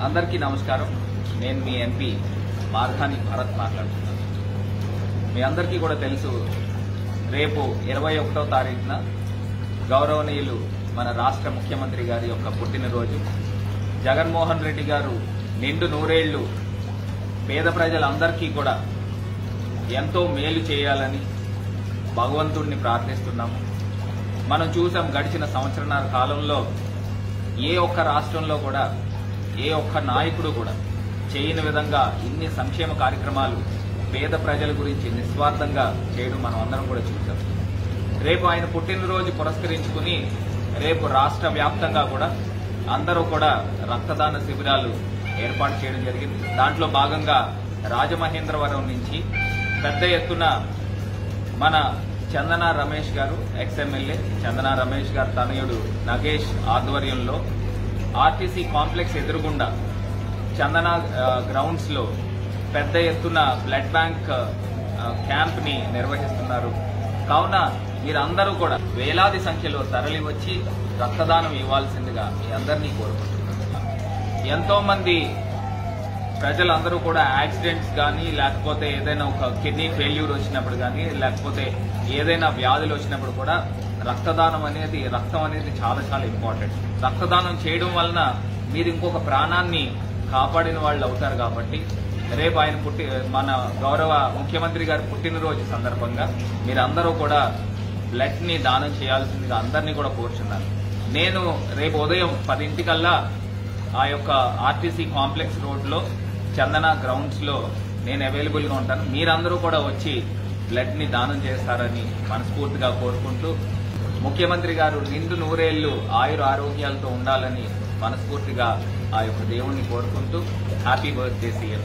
అందరికీ నమస్కారం. నేను మీ ఎంపీ మార్గాని భరత్ మాట్లాడుతున్నాను. మీ అందరికీ కూడా తెలుసు, రేపు 21వ తారీఖున గౌరవనీయులు మన రాష్ట్ర ముఖ్యమంత్రి గారి యొక్క పుట్టినరోజు. జగన్మోహన్ రెడ్డి గారు నిండు నూరేళ్లు పేద ప్రజలందరికీ కూడా ఎంతో మేలు చేయాలని భగవంతుడిని ప్రార్థిస్తున్నాము. మనం చూసాం, గడిచిన సంవత్సరాల కాలంలో ఏ ఒక్క రాష్ట్రంలో కూడా ఏ ఒక్క నాయకుడు కూడా చేయని విధంగా ఇన్ని సంక్షేమ కార్యక్రమాలు పేద ప్రజల గురించి నిస్వార్థంగా చేయడం మనం అందరం కూడా చూసాం. రేపు ఆయన పుట్టినరోజు పురస్కరించుకుని రేపు రాష్ట్ర వ్యాప్తంగా కూడా అందరూ కూడా రక్తదాన శిబిరాలు ఏర్పాటు చేయడం జరిగింది. దాంట్లో భాగంగా రాజమహేంద్రవరం నుంచి పెద్ద ఎత్తున మన చందన రమేష్ గారు, ఎక్స్ఎమ్మెల్యే చందన రమేష్ గారు తనయుడు నగేష్ ఆధ్వర్యంలో ఆర్టీసీ కాంప్లెక్స్ ఎదురుగుండా చందన గ్రౌండ్స్ లో పెద్ద ఎత్తున బ్లడ్ బ్యాంక్ క్యాంప్ ని నిర్వహిస్తున్నారు. కావున మీరందరూ కూడా వేలాది సంఖ్యలో తరలి వచ్చి రక్తదానం ఇవ్వాల్సిందిగా మీ అందరినీ కోరుకుంటున్నారు. ఎంతో మంది ప్రజలందరూ కూడా యాక్సిడెంట్స్ కానీ, లేకపోతే ఏదైనా ఒక కిడ్నీ ఫెయిల్యూర్ వచ్చినప్పుడు కానీ, లేకపోతే ఏదైనా వ్యాధులు వచ్చినప్పుడు కూడా రక్తం అనేది చాలా చాలా ఇంపార్టెంట్. రక్తదానం చేయడం వలన మీరు ఇంకొక ప్రాణాన్ని కాపాడిన వాళ్ళు అవుతారు. కాబట్టి రేపు ఆయన మన గౌరవ ముఖ్యమంత్రి గారి పుట్టినరోజు సందర్భంగా మీరందరూ కూడా బ్లడ్ ని దానం చేయాల్సిందిగా అందరినీ కూడా కోరుచున్నాను. నేను రేపు ఉదయం 10 ఆ యొక్క ఆర్టీసీ కాంప్లెక్స్ రోడ్ లో చందన గ్రౌండ్స్ లో నేను అవైలబుల్ గా ఉంటాను. మీరందరూ కూడా వచ్చి బ్లడ్ ని దానం చేస్తారని మనస్ఫూర్తిగా కోరుకుంటూ, ముఖ్యమంత్రి గారు నిండు నూరేళ్లు ఆయుర ఆరోగ్యాలతో ఉండాలని మనస్ఫూర్తిగా ఆ యొక్క దేవుణ్ణి కోరుకుంటూ హ్యాపీ బర్త్డే సీఎం.